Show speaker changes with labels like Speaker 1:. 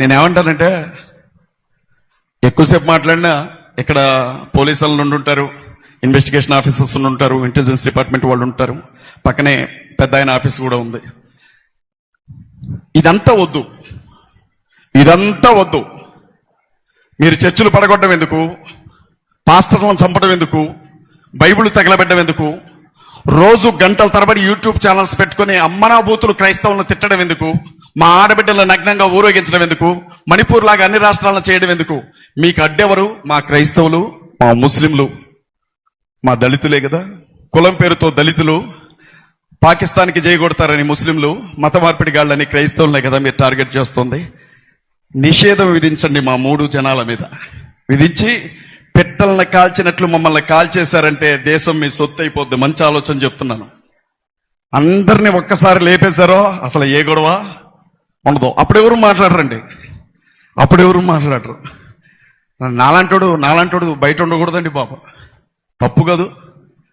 Speaker 1: నేనేమంటానంటే, ఎక్కువసేపు మాట్లాడినా ఇక్కడ పోలీసులు ఉంటారు, ఇన్వెస్టిగేషన్ ఆఫీసర్స్ ఉంటారు, ఇంటెలిజెన్స్ డిపార్ట్మెంట్ వాళ్ళు ఉంటారు, పక్కనే పెద్ద ఆయన ఆఫీస్ కూడా ఉంది. ఇదంతా వద్దు, ఇదంతా వద్దు. మీరు చర్చలు పడగొట్టడం ఎందుకు, పాస్టర్లను చంపడం ఎందుకు, బైబిల్ తగలబెట్టడం ఎందుకు, రోజు గంటల తరబడి యూట్యూబ్ ఛానల్స్ పెట్టుకుని అమ్మనా బూతులు క్రైస్తవులను తిట్టడం ఎందుకు, మా ఆడబిడ్డలను నగ్నంగా ఊరేగించడం ఎందుకు, మణిపూర్ లాగా అన్ని రాష్ట్రాలను చేయడం ఎందుకు? మీకు అడ్డెవరు? మా క్రైస్తవులు, మా ముస్లింలు, మా దళితులే కదా. కులం పేరుతో దళితులు పాకిస్తాన్కి జయగొడతారని ముస్లింలు, మత మార్పిడి గాళ్ళని క్రైస్తవులనే కదా మీరు టార్గెట్ చేస్తుంది. నిషేధం విధించండి మా 3 జనాల మీద. విధించి పెట్టలను కాల్చినట్లు మమ్మల్ని కాల్చేశారంటే దేశం మీ సొత్తు అయిపోద్ది. మంచి ఆలోచన చెప్తున్నాను. అందరినీ ఒక్కసారి లేపేశారో అసలు ఏ గొడవ ఉండదు. అప్పుడెవరు మాట్లాడరండి, అప్పుడెవరు మాట్లాడరు. నాలాంటోడు బయట ఉండకూడదండి బాబు, తప్పు కాదు.